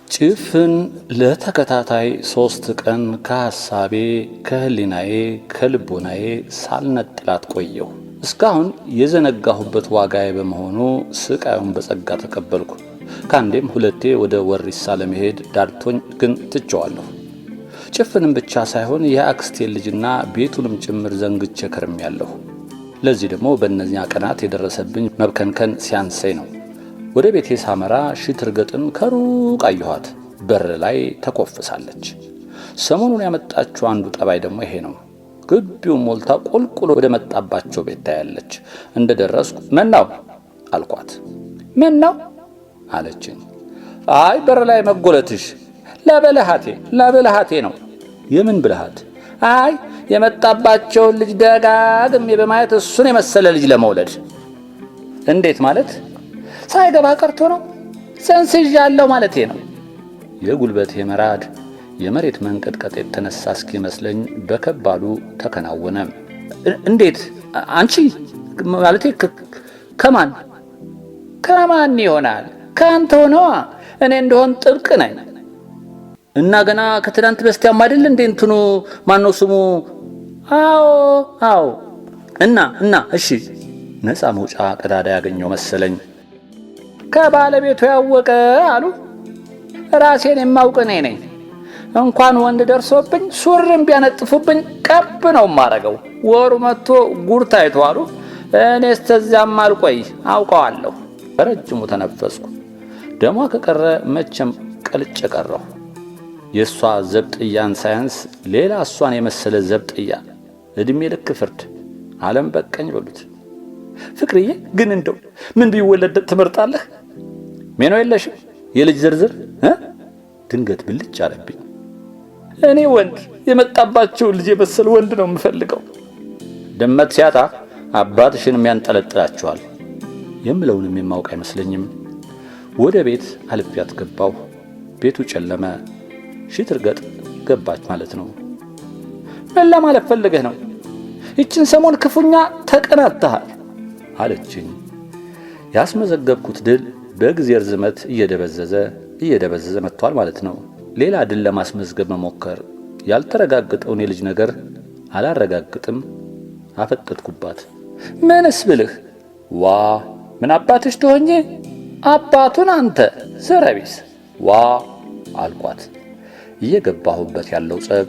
ጭፍን ለተከታታይ 3 ቀን ከሐሳቤ ከህሊናዬ ከልቦናዬ ሳልነጥላት ቆየሁ። እስካሁን የዘነጋሁበት ዋጋዬ በመሆኑ ስቃዩን በጸጋ ተቀበልኩ። ከአንዴም ሁለቴ ወደ ወሪሳ ለመሄድ ዳርቶኝ ግን ትቼዋለሁ። ጭፍንም ብቻ ሳይሆን የአክስቴን ልጅና ቤቱንም ጭምር ዘንግቼ ከርሜያለሁ። ለዚህ ደግሞ በእነዚያ ቀናት የደረሰብኝ መብከንከን ሲያንሰኝ ነው። ወደ ቤቴ ሳመራ ሽትርገጥን ከሩቅ አየኋት። በር ላይ ተኮፍሳለች። ሰሞኑን ያመጣችው አንዱ ጠባይ ደግሞ ይሄ ነው። ግቢውን ሞልታ ቁልቁል ወደ መጣባቸው ቤት ታያለች። እንደደረስኩ መናው አልኳት። መናው አለችኝ። አይ በር ላይ መጎለትሽ ለብልሃቴ ነው። የምን ብልሃት? አይ የመጣባቸውን ልጅ ደጋግሜ በማየት እሱን የመሰለ ልጅ ለመውለድ። እንዴት ማለት? ሳይገባ ቀርቶ ነው። ሰንስዣለሁ ማለቴ ነው። የጉልበቴ መራድ የመሬት መንቀጥቀጥ የተነሳ እስኪመስለኝ በከባዱ ተከናወነ። እንዴት? አንቺ ማለቴ ከማን ይሆናል? ከአንተ ሆነዋ። እኔ እንደሆን ጥብቅ ነኝ እና ገና ከትናንት በስቲያም አይደል እንዴ እንትኑ ማነው ስሙ? አዎ እና እሺ፣ ነፃ መውጫ ቀዳዳ ያገኘው መሰለኝ። ከባለቤቱ ያወቀ አሉ። ራሴን የማውቅ እኔ ነኝ። እንኳን ወንድ ደርሶብኝ ሱሪም ቢያነጥፉብኝ ቀብ ነው ማረገው። ወሩ መጥቶ ጉር ታይቶ አሉ። እኔ እስተዚያም አልቆይ አውቀዋለሁ። በረጅሙ ተነፈስኩ። ደሟ ከቀረ መቼም ቀልጬ ቀረሁ። የእሷ ዘብጥያን ሳያንስ ሌላ እሷን የመሰለ ዘብጥያ እድሜ ልክ ፍርድ ዓለም በቀኝ በሉት። ፍቅርዬ ግን እንደው ምን ቢወለድ ትመርጣለህ? ሜኖ የለሽም? የልጅ ዝርዝር ድንገት ብልጭ አለብኝ። እኔ ወንድ የመጣባቸው ልጅ የመሰለ ወንድ ነው የምፈልገው። ድመት ሲያጣ አባትሽንም ያንጠለጥላችኋል የምለውንም የማውቅ አይመስለኝም። ወደ ቤት አልፌያት ገባሁ። ቤቱ ጨለመ። ሽትርገጥ ገባች ማለት ነው። ምን ለማለት ፈልገህ ነው? ይችን ሰሞን ክፉኛ ተቀናተሃል አለችኝ። ያስመዘገብኩት ድል በጊዜ ርዝመት እየደበዘዘ መጥቷል ማለት ነው። ሌላ ድል ለማስመዝገብ መሞከር ያልተረጋገጠውን የልጅ ነገር አላረጋግጥም። አፈጠጥኩባት። ምንስ ብልህ? ዋ ምን አባትሽ ትሆኚ? አባቱን አንተ ዘረቢስ ዋ አልኳት። እየገባሁበት ያለው ጸብ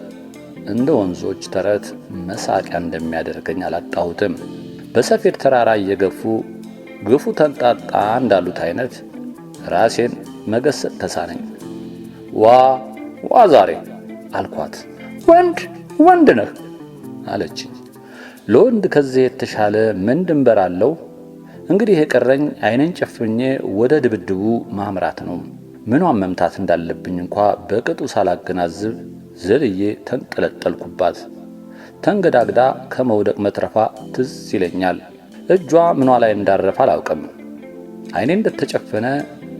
እንደ ወንዞች ተረት መሳቂያ እንደሚያደርገኝ አላጣሁትም። በሰፌድ ተራራ እየገፉ ግፉ ተንጣጣ እንዳሉት አይነት ራሴን መገሰጥ ተሳነኝ። ዋ ዛሬ አልኳት። ወንድ ነህ አለችኝ። ለወንድ ከዚህ የተሻለ ምን ድንበር አለው? እንግዲህ የቀረኝ አይነን ጨፍኜ ወደ ድብድቡ ማምራት ነው። ምኗን መምታት እንዳለብኝ እንኳ በቅጡ ሳላገናዝብ ዘልዬ ተንጠለጠልኩባት። ተንገዳግዳ ከመውደቅ መትረፋ ትዝ ይለኛል። እጇ ምኗ ላይ እንዳረፈ አላውቅም። አይኔ እንደተጨፈነ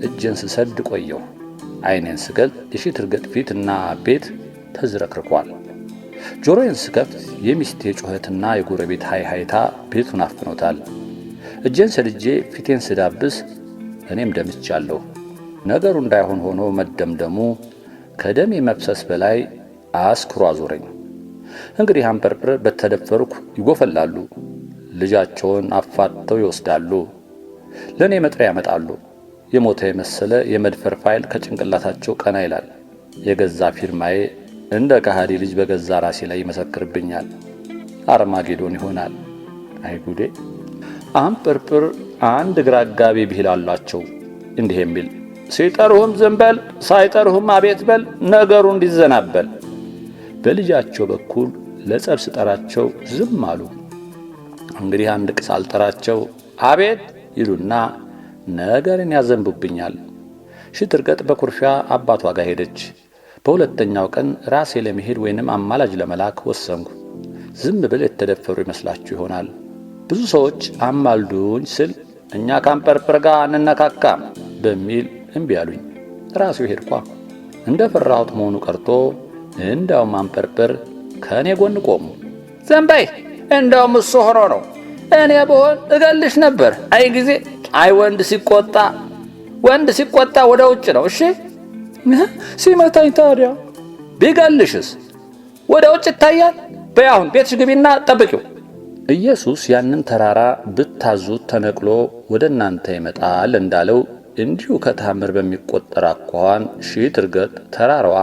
እጄን ስሰድ ቆየሁ። አይኔን ስገልጥ የሽትርገጥ ፊትና ቤት ተዝረክርኳል። ጆሮዬን ስከፍት የሚስቴ ጩኸትና የጎረቤት ሃይሃይታ ቤቱን አፍኖታል። እጄን ሰድጄ ፊቴን ስዳብስ እኔም ደምቻለሁ። ነገሩ እንዳይሆን ሆኖ መደምደሙ ከደሜ መፍሰስ በላይ አስክሮ አዞረኝ። እንግዲህ አንበርብር በተደፈርኩ ይጎፈላሉ። ልጃቸውን አፋተው ይወስዳሉ። ለእኔ መጥሪያ ያመጣሉ። የሞተ የመሰለ የመድፈር ፋይል ከጭንቅላታቸው ቀና ይላል። የገዛ ፊርማዬ እንደ ከሃዲ ልጅ በገዛ ራሴ ላይ ይመሰክርብኛል። አርማጌዶን ይሆናል። አይጉዴ! አንበርብር አንድ ግራ አጋቢ ብሂል አላቸው። እንዲህ የሚል ሲጠሩህም ዝም በል፣ ሳይጠሩህም አቤት በል፣ ነገሩ እንዲዘናበል። በልጃቸው በኩል ለጸብ ስጠራቸው ዝም አሉ። እንግዲህ አንድ ቅስ አልጠራቸው አቤት ይሉና ነገርን ያዘንቡብኛል። ሽትርገጥ በኩርፊያ አባቷ ጋር ሄደች። በሁለተኛው ቀን ራሴ ለመሄድ ወይንም አማላጅ ለመላክ ወሰንኩ። ዝም ብል የተደፈሩ ይመስላችሁ ይሆናል። ብዙ ሰዎች አማልዱኝ ስል እኛ ከአንበርብር ጋር አንነካካም በሚል እምቢ አሉኝ። ራሴው ሄድኳ። እንደ ፈራሁት መሆኑ ቀርቶ እንዳውም አንበርብር ከእኔ ጎን ቆሙ። ዘንባይ እንዳውም እሱ ሆኖ ነው። እኔ ብሆን እገልሽ ነበር። አይ ጊዜ አይ ወንድ ሲቆጣ ወደ ውጭ ነው። እሺ ሲመታኝ ታዲያ ቢገልሽስ? ወደ ውጭ ይታያል። በይ አሁን ቤትሽ ግቢና ጠብቂው። ኢየሱስ ያንን ተራራ ብታዙት ተነቅሎ ወደ እናንተ ይመጣል እንዳለው እንዲሁ ከታምር በሚቆጠር አኳኋን ሺህ ትርገጥ ተራራዋ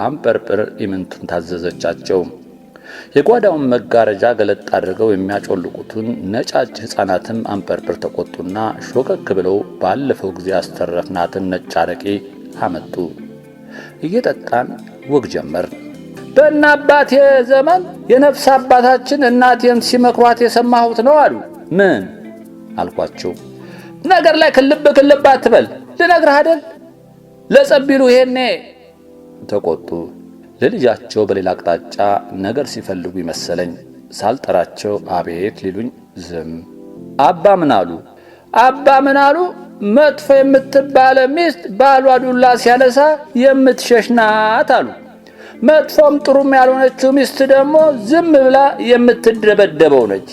አንጰርጵር ኢምንቱን ታዘዘቻቸው። የጓዳውን መጋረጃ ገለጥ አድርገው የሚያጮልቁትን ነጫጭ ሕፃናትም አንጰርጵር ተቆጡና ሾከክ ብለው ባለፈው ጊዜ ያስተረፍናትን ነጭ አረቄ አመጡ። እየጠጣን ወግ ጀመር። በእነ አባቴ ዘመን የነፍስ አባታችን እናቴን ሲመክሯት የሰማሁት ነው አሉ። ምን አልኳቸው። ነገር ላይ ክልብ አትበል ልነግርህ አይደል ለጸቢሉ ይሄኔ ተቆጡ። ለልጃቸው በሌላ አቅጣጫ ነገር ሲፈልጉ ይመሰለኝ ሳልጠራቸው አቤት ሊሉኝ ዝም። አባ ምን አሉ? መጥፎ የምትባለ ሚስት ባሏ ዱላ ሲያነሳ የምትሸሽ ናት አሉ። መጥፎም ጥሩም ያልሆነችው ሚስት ደግሞ ዝም ብላ የምትደበደበው ነች።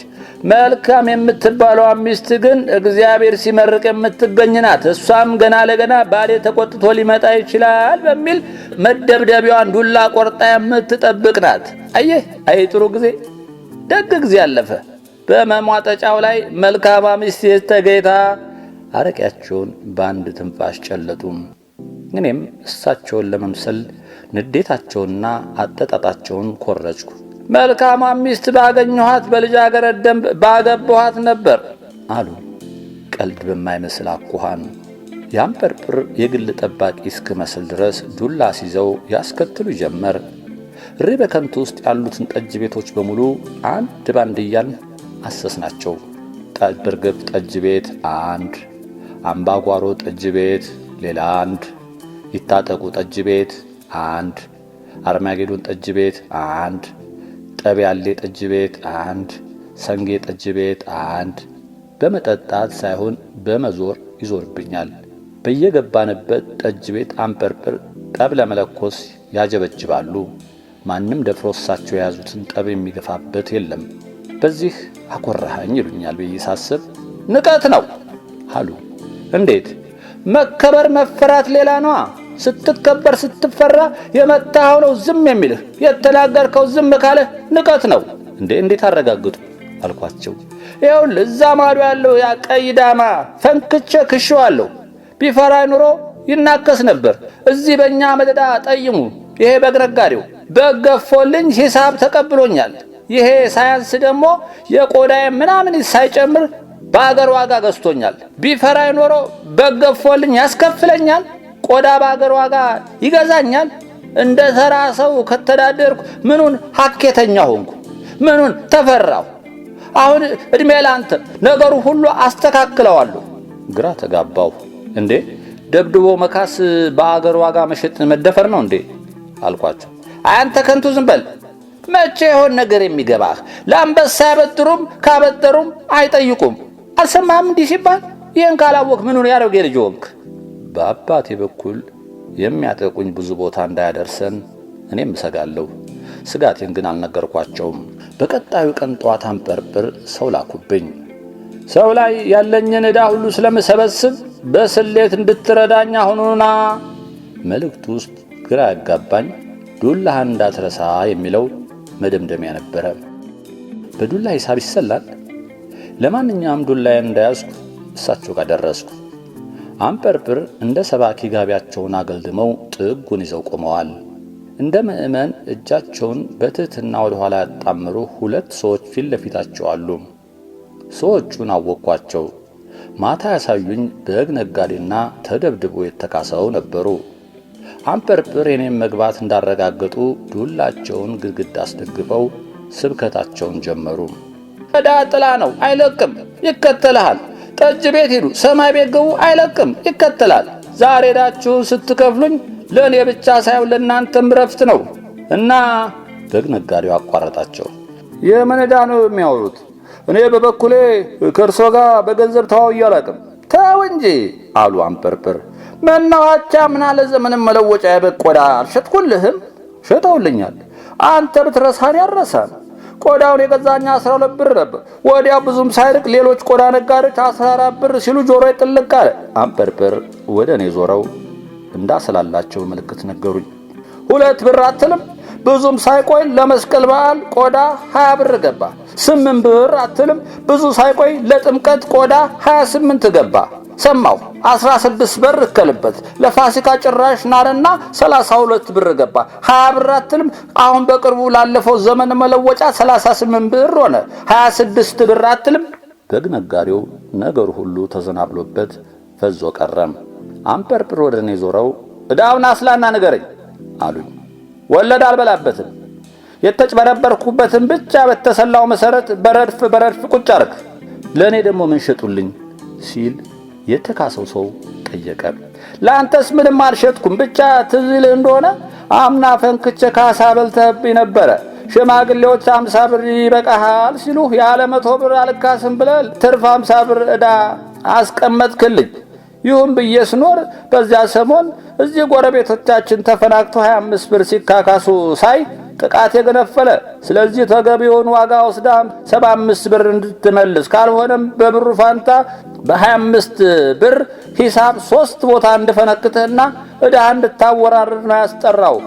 መልካም የምትባለው ሚስት ግን እግዚአብሔር ሲመርቅ የምትገኝ ናት። እሷም ገና ለገና ባሌ ተቆጥቶ ሊመጣ ይችላል በሚል መደብደቢያዋን ዱላ ቆርጣ የምትጠብቅ ናት። አየህ፣ ጥሩ ጊዜ ደግ ጊዜ አለፈ። በመሟጠጫው ላይ መልካም ሚስት ተገኝታ አረቂያቸውን በአንድ ትንፋሽ ጨለጡም። እኔም እሳቸውን ለመምሰል ንዴታቸውንና አጠጣጣቸውን ኮረጅኩ። መልካም ሚስት ባገኘኋት በልጃገረድ ደንብ ባገባኋት ነበር አሉ ቀልድ በማይመስል አኳኋን። የአንጰርጵር የግል ጠባቂ እስክመስል ድረስ ዱላ ሲይዘው ያስከትሉ ጀመር። በከንቱ ውስጥ ያሉትን ጠጅ ቤቶች በሙሉ አንድ ባንድ እያልን አሰስናቸው። በርግብ ጠጅ ቤት አንድ፣ አምባጓሮ ጠጅ ቤት ሌላ አንድ፣ ይታጠቁ ጠጅ ቤት አንድ፣ አርማጌዶን ጠጅ ቤት አንድ፣ ጠቢያሌ ጠጅ ቤት አንድ፣ ሰንጌ ጠጅ ቤት አንድ። በመጠጣት ሳይሆን በመዞር ይዞርብኛል። በየገባንበት ጠጅ ቤት አንጰርጵር ጠብ ለመለኮስ ያጀበጅባሉ። ማንም ደፍሮ እሳቸው የያዙትን ጠብ የሚገፋበት የለም። በዚህ አኮራኸኝ ይሉኛል ብዬ ሳስብ ንቀት ነው አሉ። እንዴት? መከበር መፈራት ሌላ ነዋ። ስትከበር ስትፈራ የመታኸው ነው ዝም የሚልህ፣ የተናገርከው ዝም ካለህ ንቀት ነው። እንዴት አረጋግጡ አልኳቸው። ይኸውልህ እዛ ማዶ ያለው ያ ቀይ ዳማ ፈንክቼ ክሼዋለሁ። ቢፈራኝ ኑሮ ይናከስ ነበር። እዚህ በእኛ መደዳ ጠይሙ ይሄ በግረጋዴው በገፎልኝ ሂሳብ ተቀብሎኛል። ይሄ ሳያንስ ደግሞ የቆዳዬ ምናምን ሳይጨምር በአገር ዋጋ ገዝቶኛል። ቢፈራኝ ኖሮ በገፎልኝ ያስከፍለኛል። ቆዳ በአገር ዋጋ ይገዛኛል። እንደ ተራ ሰው ከተዳደርኩ ምኑን ሐኬተኛ ሆንኩ? ምኑን ተፈራሁ? አሁን እድሜ ላንተ ነገሩ ሁሉ አስተካክለዋለሁ። ግራ ተጋባው። እንዴ ደብድቦ መካስ በአገር ዋጋ መሸጥ መደፈር ነው እንዴ አልኳቸው። አንተ ከንቱ ዝም በል። መቼ ይሆን ነገር የሚገባህ? ለአንበሳ ያበድሩም ካበደሩም አይጠይቁም። አልሰማህም እንዲህ ሲባል? ይህን ካላወቅ ምኑን ያደርግ ልጅ ወንክ? በአባቴ በኩል የሚያጠቁኝ ብዙ ቦታ እንዳያደርሰን እኔም እሰጋለሁ። ስጋቴን ግን አልነገርኳቸውም። በቀጣዩ ቀን ጠዋት አንጰርጵር ሰው ላኩብኝ። ሰው ላይ ያለኝን ዕዳ ሁሉ ስለምሰበስብ በስሌት እንድትረዳኝ አሁኑና። መልእክቱ ውስጥ ግራ ያጋባኝ ዱላህን እንዳትረሳ የሚለው መደምደሚያ ነበረ። በዱላ ሂሳብ ይሰላል። ለማንኛውም ዱላዬን እንዳያዝኩ እሳቸው ጋር ደረስኩ። አንጰርጵር እንደ ሰባኪ ጋቢያቸውን አገልድመው ጥጉን ይዘው ቆመዋል። እንደ ምእመን እጃቸውን በትህትና ወደ ኋላ ያጣምሩ ሁለት ሰዎች ፊት ለፊታቸው አሉ። ሰዎቹን አወቅኳቸው። ማታ ያሳዩኝ በግ ነጋዴና ተደብድቦ የተካሰው ነበሩ። አንጰርጵር የኔም መግባት እንዳረጋገጡ ዱላቸውን ግድግዳ አስደግፈው ስብከታቸውን ጀመሩ። ዕዳ ጥላ ነው አይለቅም፣ ይከተልሃል። ጠጅ ቤት ሂዱ፣ ሰማይ ቤት ግቡ፣ አይለቅም፣ ይከተላል። ዛሬ ዕዳችሁ ስትከፍሉኝ ለእኔ ብቻ ሳይሆን ለእናንተም ረፍት ነው እና በግ ነጋዴው አቋረጣቸው። የምን ዕዳ ነው የሚያወሩት? እኔ በበኩሌ ከእርሶ ጋር በገንዘብ ተዋውዬ አላውቅም። ተው እንጂ አሉ አንጰርጵር። መናዋቻ ምን አለ ዘመንም መለወጫ የበግ ቆዳ አልሸጥኩልህም? ሸጠውልኛል። አንተ ብትረሳን ያረሳን። ቆዳውን የገዛኛ 12 ብር ነበር። ወዲያ ብዙም ሳይርቅ ሌሎች ቆዳ ነጋዴዎች 14 ብር ሲሉ ጆሮ ጥልቅ አለ። አንጰርጵር ወደ እኔ ዞረው እንዳስላላቸው ምልክት ነገሩኝ። 2 ብር አትልም? ብዙም ሳይቆይ ለመስቀል በዓል ቆዳ 20 ብር ገባ። 8 ብር አትልም? ብዙ ሳይቆይ ለጥምቀት ቆዳ 28 ገባ። ሰማሁ 16 ብር እከልበት። ለፋሲካ ጭራሽ ናረና 32 ብር ገባ። 20 ብር አትልም? አሁን በቅርቡ ላለፈው ዘመን መለወጫ 38 ብር ሆነ። 26 ብር አትልም? በግ ነጋዴው ነገሩ ሁሉ ተዘናብሎበት ፈዞ ቀረም። አንበርብር ወደ እኔ ዞረው ዕዳውን አስላና ንገረኝ አሉኝ። ወለድ አልበላበትም፣ የተጭበረበርኩበትን ብቻ በተሰላው መሰረት በረድፍ ቁጭ አርግ። ለእኔ ደግሞ ምን ሸጡልኝ ሲል የተካሰው ሰው ጠየቀ። ለአንተስ ምንም አልሸጥኩም፣ ብቻ ትዝ ይልህ እንደሆነ አምና ፈንክቼ ካሳ በልተህብኝ ነበረ። ሽማግሌዎች 50 ብር ይበቃሃል ሲሉህ ያለ 100 ብር አልካስም ብለህ ትርፍ 50 ብር ዕዳ አስቀመጥክልኝ። ይሁን ብዬ ስኖር በዚያ ሰሞን እዚህ ጎረቤቶቻችን ተፈናክቶ 25 ብር ሲካካሱ ሳይ ጥቃት የገነፈለ። ስለዚህ ተገቢውን ዋጋ ወስዳ 75 ብር እንድትመልስ፣ ካልሆነም በብሩ ፋንታ በ25 ብር ሂሳብ 3 ቦታ እንድፈነክትህና ዕዳ እንድታወራርድ ነው ያስጠራው።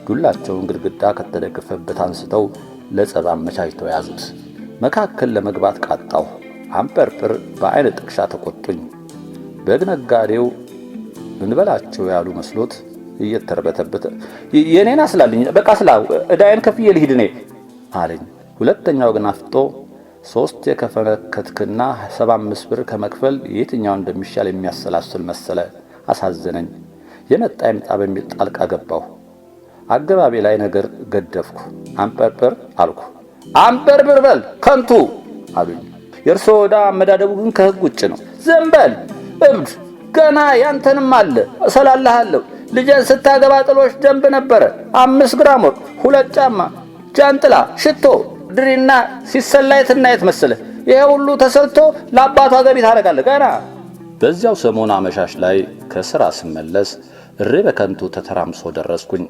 ዱላቸውን ግድግዳ ከተደገፈበት አንስተው ለጸብ አመቻችተው ያዙት። መካከል ለመግባት ቃጣሁ። አንበርብር በአይነ ጥቅሻ ተቆጡኝ። በግ ነጋዴው እንበላቸው ያሉ መስሎት እየተርበተበተ የኔን አስላልኝ፣ በቃ ስላ ዕዳዬን ከፍዬ ልሂድ እኔ አለኝ። ሁለተኛው ግን አፍጦ 3 የከፈነከትክና 75 ብር ከመክፈል የትኛው እንደሚሻል የሚያሰላስል መሰለ። አሳዘነኝ። የመጣ ይምጣ በሚል ጣልቃ ገባሁ። አገባቤ ላይ ነገር ገደፍኩ። አንበርብር አልኩ። አንበርብር በል ከንቱ አሉኝ። የእርሶ ዕዳ አመዳደቡ ግን ከሕግ ውጭ ነው። ዝም በል እብድ፣ ገና ያንተንም አለ እሰላልሃለሁ። ልጄን ስታገባ ጥሎሽ ደንብ ነበረ። 5 ግራም ወርቅ፣ 2 ጫማ፣ ጃንጥላ፣ ሽቶ፣ ድሪና ሲሰላይትና የት መሰለህ? ይሄ ሁሉ ተሰልቶ ለአባቷ ገቢ ታደርጋለህ ገና። በዚያው ሰሞን አመሻሽ ላይ ከሥራ ስመለስ እሬ በከንቱ ተተራምሶ ደረስኩኝ።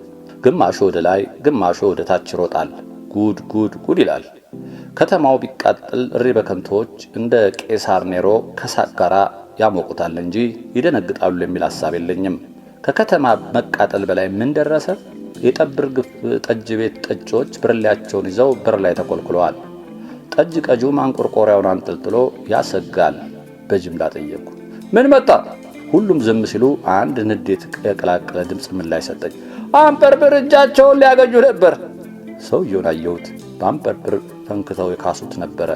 ግማሹ ወደ ላይ ግማሹ ወደ ታች ይሮጣል። ጉድ ጉድ ጉድ ይላል። ከተማው ቢቃጠል እሬ በከንቶች እንደ ቄሳር ኔሮ ከሳቅ ጋራ ያሞቁታል እንጂ ይደነግጣሉ የሚል ሐሳብ የለኝም። ከከተማ መቃጠል በላይ ምን ደረሰ? የጠብር ግፍ ጠጅ ቤት ጠጆች ብርሌያቸውን ይዘው በር ላይ ተቆልቁለዋል። ጠጅ ቀጁ ማንቆርቆሪያውን አንጠልጥሎ ያሰጋል። በጅምላ ጠየቁ። ምን መጣ? ሁሉም ዝም ሲሉ አንድ ንዴት የቀላቀለ ድምፅ ምላሽ ሰጠኝ። አንበርብር እጃቸውን ሊያገጁ ነበር። ሰውየውን አየሁት። በአንበርብር ፈንክተው የካሱት ነበረ።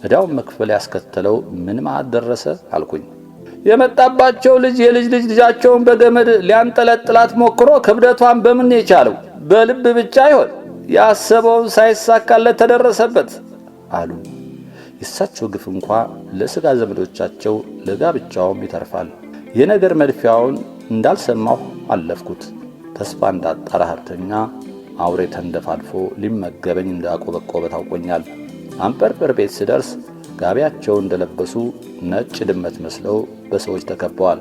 ዕዳውን መክፈል ያስከተለው ምን ማዕት ደረሰ አልኩኝ። የመጣባቸው ልጅ የልጅ ልጃቸውን በገመድ ሊያንጠለጥላት ሞክሮ ክብደቷን በምን የቻለው? በልብ ብቻ ይሆን? ያሰበውን ሳይሳካለት ተደረሰበት አሉ። የእሳቸው ግፍ እንኳ ለሥጋ ዘመዶቻቸው ለጋብቻውም ይተርፋል። የነገር መድፊያውን እንዳልሰማሁ አለፍኩት። ተስፋ እንዳጣ ረሃብተኛ አውሬ ተንደፋልፎ ሊመገበኝ እንዳቆበቆበ ታውቆኛል። አንበርብር ቤት ስደርስ ጋቢያቸውን እንደለበሱ ነጭ ድመት መስለው በሰዎች ተከበዋል።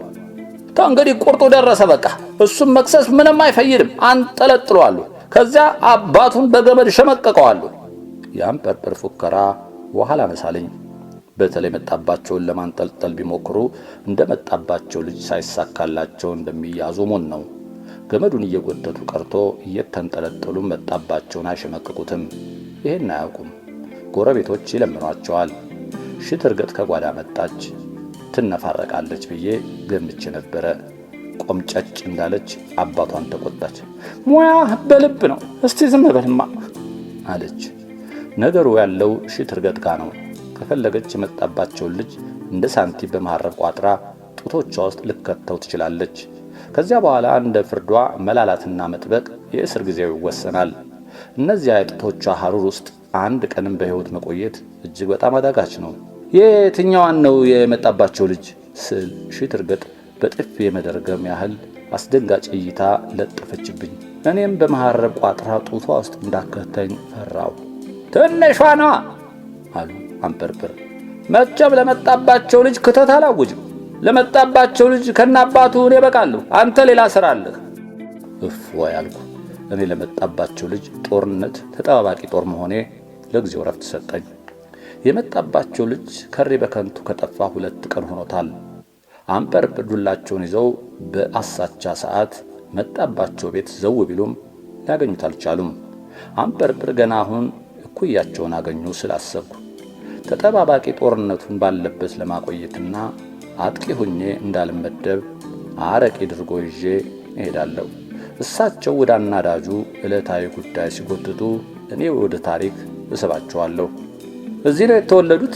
እንግዲህ ቁርጡ ደረሰ። በቃ እሱም መክሰስ ምንም አይፈይድም። አንጠለጥለዋሉ። ከዚያ አባቱን በገመድ ሸመቀቀዋሉ። የአንበርብር ፉከራ ውሃ ላነሳለኝ። በተለይ መጣባቸውን ለማንጠልጠል ቢሞክሩ እንደመጣባቸው ልጅ ሳይሳካላቸው እንደሚያዙ ሞን ነው። ገመዱን እየጎተቱ ቀርቶ እየተንጠለጠሉ መጣባቸውን አይሸመቅቁትም። ይሄን አያውቁም። ጎረቤቶች ይለምኗቸዋል። ሽት እርገጥ ከጓዳ መጣች። ትነፋረቃለች ብዬ ገምቼ ነበረ። ቆምጨጭ እንዳለች አባቷን ተቆጣች። ሙያ በልብ ነው፣ እስቲ ዝም በልማ አለች። ነገሩ ያለው ሽት እርገጥ ጋ ነው። ከፈለገች የመጣባቸውን ልጅ እንደ ሳንቲም በመሐረብ ቋጥራ ጡቶቿ ውስጥ ልከተው ትችላለች። ከዚያ በኋላ እንደ ፍርዷ መላላትና መጥበቅ የእስር ጊዜው ይወሰናል። እነዚያ የጡቶቿ ሐሩር ውስጥ አንድ ቀንም በሕይወት መቆየት እጅግ በጣም አዳጋች ነው። የትኛዋን ነው የመጣባቸው ልጅ ስል ሽት እርገጥ በጥፊ የመደርገም ያህል አስደንጋጭ እይታ ለጠፈችብኝ። እኔም በመሐረብ ቋጥራ ጡቷ ውስጥ እንዳከተኝ ፈራው። ትንሿ ነዋ አሉ አንበርብር። መቼም ለመጣባቸው ልጅ ክተት አላውጅም። ለመጣባቸው ልጅ ከናባቱ እኔ በቃለሁ። አንተ ሌላ ስራ አለህ። እፎይ አልኩ። እኔ ለመጣባቸው ልጅ ጦርነት ተጠባባቂ ጦር መሆኔ ለጊዜው ረፍት ሰጠኝ። የመጣባቸው ልጅ ከሬ በከንቱ ከጠፋ 2 ቀን ሆኖታል። አንጰርጰር ዱላቸውን ይዘው በአሳቻ ሰዓት መጣባቸው ቤት ዘው ቢሉም ሊያገኙት አልቻሉም። አንጰርጰር ገና አሁን እኩያቸውን አገኙ ስላሰብኩ ተጠባባቂ ጦርነቱን ባለበት ለማቆየትና አጥቂ ሁኜ እንዳልመደብ አረቄ ድርጎ ይዤ እሄዳለሁ። እሳቸው ወደ አናዳጁ ዕለታዊ ጉዳይ ሲጎትቱ እኔ ወደ ታሪክ እስባቸዋለሁ። እዚህ ነው የተወለዱት?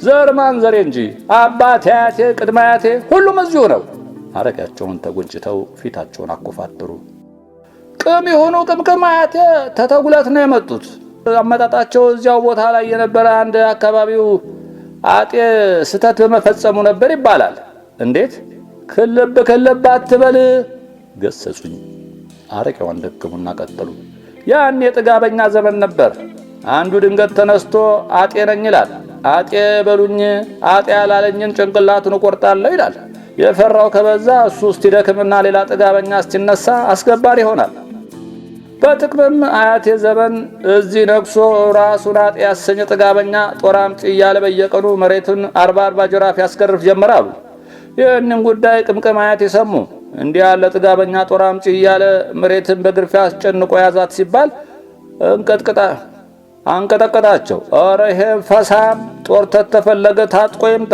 ዘር ማንዘሬ እንጂ አባቴ፣ አያቴ፣ ቅድመ አያቴ ሁሉም እዚሁ ነው። አረቄያቸውን ተጎንጭተው ፊታቸውን አኮፋተሩ። ቅም የሆኑ ቅምቅም አያቴ ተተጉለት ነው የመጡት። አመጣጣቸው እዚያው ቦታ ላይ የነበረ አንድ አካባቢው አጤ ስተት በመፈጸሙ ነበር ይባላል። እንዴት? ክልብ አትበል ገሰጹኝ። አረቄዋን ደገሙና ቀጠሉ። ያን የጥጋበኛ ዘመን ነበር። አንዱ ድንገት ተነስቶ አጤ ነኝ ይላል። አጤ በሉኝ፣ አጤ ያላለኝን ጭንቅላቱን እቆርጣለሁ ይላል። የፈራው ከበዛ እሱ እስኪደክምና ሌላ ጥጋበኛ እስኪነሳ አስገባሪ ይሆናል። በጥቅምም አያቴ ዘመን እዚህ ነግሶ ራሱን አጤ ያሰኘ ጥጋበኛ ጦር አምጪ እያለ በየቀኑ መሬቱን 40 ጅራፍ ያስገርፍ ጀመራሉ። ይህንን ጉዳይ ቅምቅም አያቴ ሰሙ። እንዲህ ያለ ጥጋበኛ ጦር አምጪ እያለ መሬትን በግርፊያ አስጨንቆ ያዛት ሲባል አንቀጠቀጣቸው። ኧረ ይሄ ፈሳም ጦር ተተፈለገ ታጥቆ ይምጣ፣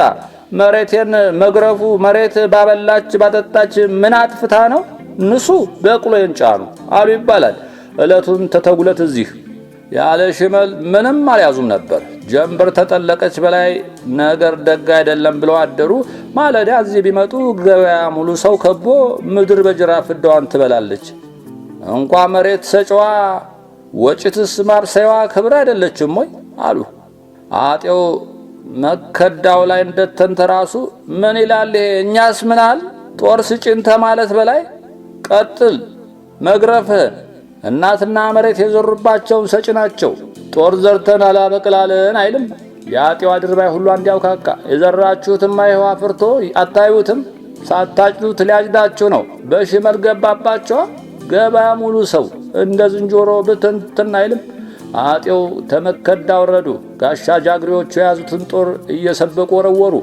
መሬቴን መግረፉ መሬት ባበላች ባጠጣች ምን አጥፍታ ነው? ንሱ በቅሎዬን ጫኑ አሉ ይባላል። ዕለቱን ተተጉለት እዚህ ያለ ሽመል ምንም አልያዙም ነበር። ጀንበር ተጠለቀች በላይ ነገር ደግ አይደለም ብለው አደሩ። ማለዳ እዚህ ቢመጡ ገበያ ሙሉ ሰው ከቦ ምድር በጅራፍ ፍዳዋን ትበላለች። እንኳ መሬት ሰጪዋ ወጭትስ ማርሰዋ ክብር አይደለችም ወይ አሉ። አጤው መከዳው ላይ እንደተንተራሱ ምን ይላል ይሄ? እኛስ ምናል ጦር ስጭን ተማለት በላይ ቀጥል መግረፍህን። እናትና መሬት የዘሩባቸውን ሰጪ ናቸው። ጦር ዘርተን አላበቅላለን አይልም። የአጤው አድርባይ ሁሉ አንዲያውካካ የዘራችሁትማ ይኸው አፍርቶ አታዩትም? ሳታጭዱት ሊያጭዳችሁ ነው። በሽመል ገባባቸዋ። ገበያ ሙሉ ሰው እንደ ዝንጀሮ ብትንትን አይልም። አጤው ተመከዳ ወረዱ። ጋሻ ጃግሬዎቹ የያዙትን ጦር እየሰበቁ ወረወሩ።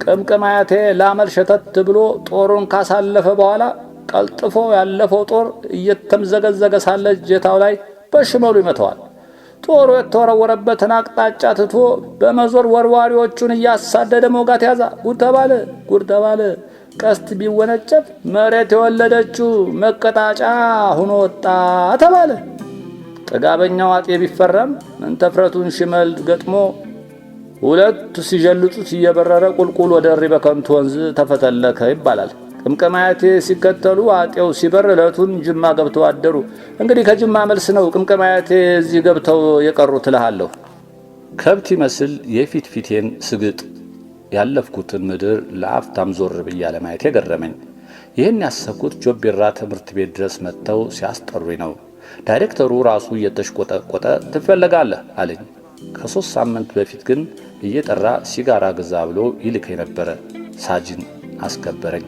ቅምቅም አያቴ ላመል ሸተት ብሎ ጦሩን ካሳለፈ በኋላ ቀልጥፎ ያለፈው ጦር እየተምዘገዘገ ሳለ እጀታው ላይ በሽመሉ ይመተዋል። ጦሩ የተወረወረበትን አቅጣጫ ትቶ በመዞር ወርዋሪዎቹን እያሳደደ መውጋት ያዛ። ጉድ ተባለ። ቀስት ቢወነጨፍ መሬት የወለደችው መቀጣጫ ሆኖ ወጣ ተባለ። ጥጋበኛው አጤ ቢፈረም መንተፍረቱን ሽመል ገጥሞ ሁለት ሲጀልጡት እየበረረ ቁልቁል ወደ ሪበከንቱ ወንዝ ተፈተለከ ይባላል። ቅምቅም አያቴ ሲከተሉ አጤው ሲበር ዕለቱን ጅማ ገብተው አደሩ። እንግዲህ ከጅማ መልስ ነው ቅምቅም አያቴ እዚህ ገብተው የቀሩት እልሃለሁ። ከብት ይመስል የፊት ፊቴን ስግጥ ያለፍኩትን ምድር ለአፍታም ዞር ብዬ ለማየት የገረመኝ። ይህን ያሰብኩት ጆቢራ ትምህርት ቤት ድረስ መጥተው ሲያስጠሩኝ ነው። ዳይሬክተሩ ራሱ እየተሽቆጠቆጠ ትፈልጋለህ አለኝ። ከ3 ሳምንት በፊት ግን እየጠራ ሲጋራ ግዛ ብሎ ይልከኝ ነበረ። ሳጅን አስከበረኝ።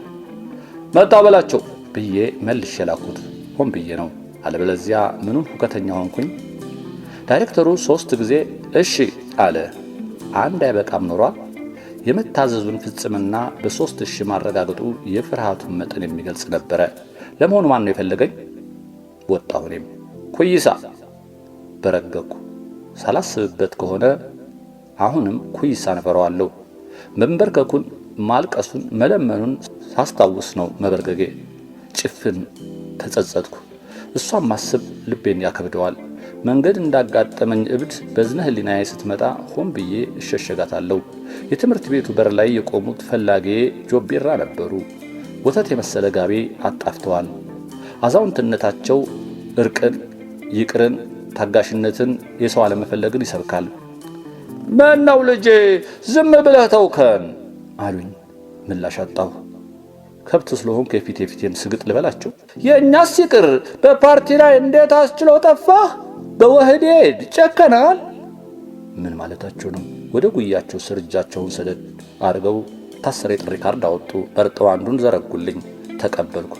መጣው በላቸው ብዬ መልሼ ላኩት። ሆን ብዬ ነው፣ አለበለዚያ ምኑን ሁከተኛ ሆንኩኝ። ዳይሬክተሩ 3 ጊዜ እሺ አለ። አንድ አይበቃም ኖሯል። የመታዘዙን ፍጽምና በ3 እሺ ማረጋገጡ የፍርሃቱን መጠን የሚገልጽ ነበረ። ለመሆኑ ማን ነው የፈለገኝ? ወጣሁ። እኔም ኩይሳ በረገኩ። ሳላስብበት ከሆነ አሁንም ኩይሳን እፈራዋለሁ። መንበርከኩን፣ ማልቀሱን፣ መለመኑን ሳስታውስ ነው መበርገጌ። ጭፍን ተጸጸትኩ። እሷን ማስብ ልቤን ያከብደዋል። መንገድ እንዳጋጠመኝ እብድ በዝነ ህሊናዬ ስትመጣ ሆን ብዬ እሸሸጋታለሁ። የትምህርት ቤቱ በር ላይ የቆሙት ፈላጊ ጆቢራ ነበሩ። ወተት የመሰለ ጋቢ አጣፍተዋል። አዛውንትነታቸው እርቅን፣ ይቅርን፣ ታጋሽነትን፣ የሰው አለመፈለግን ይሰብካል። ምነው ልጄ ዝም ብለህ ተውከን አሉኝ። ምላሽ አጣሁ። ከብት ስለሆንኩ የፊቴን ስግጥ ልበላቸው። የእኛስ ይቅር በፓርቲ ላይ እንዴት አስችሎ ጠፋህ? በወህዴድ ጨከናል። ምን ማለታቸው ነው? ወደ ጉያቸው ስር እጃቸውን ሰደድ አድርገው ታሰረ የጥሪ ካርድ አወጡ። በርጠው አንዱን ዘረጉልኝ። ተቀበልኩ።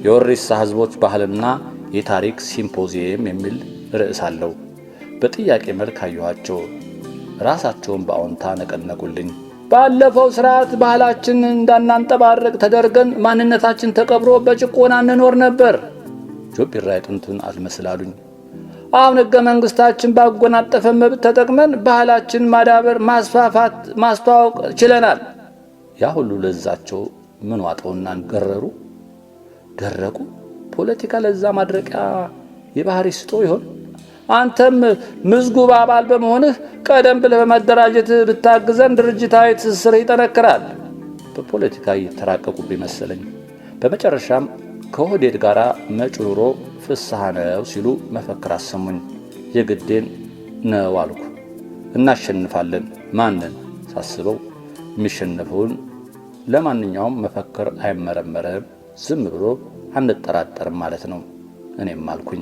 የወሪሳ ህዝቦች ባህልና የታሪክ ሲምፖዚየም የሚል ርዕስ አለው። በጥያቄ መልክ አየኋቸው። ራሳቸውን በአዎንታ ነቀነቁልኝ። ባለፈው ስርዓት ባህላችን እንዳናንጠባረቅ ተደርገን ማንነታችን ተቀብሮ በጭቆና እንኖር ነበር። ጆቢራ የጥንቱን አልመስላሉኝ። አሁን ሕገ መንግስታችን ባጎናጠፈ መብት ተጠቅመን ባህላችን ማዳበር፣ ማስፋፋት፣ ማስተዋወቅ ችለናል። ያ ሁሉ ለዛቸው ምን ዋጠውና ገረሩ፣ ደረቁ? ፖለቲካ ለዛ ማድረቂያ የባህሪ ስጦ ይሆን? አንተም ምዝጉብ አባል በመሆንህ ቀደም ብለህ በመደራጀት ብታግዘን ድርጅታዊ ትስስር ይጠነክራል። በፖለቲካ እየተራቀቁብኝ መሰለኝ። በመጨረሻም ከኦህዴድ ጋር መጪው ኑሮ ፍስሐ ነው ሲሉ መፈክር አሰሙኝ። የግዴን ነው አልኩ። እናሸንፋለን ማንን ሳስበው የሚሸነፈውን ለማንኛውም መፈክር አይመረመርም፣ ዝም ብሎ አንጠራጠርም ማለት ነው። እኔም አልኩኝ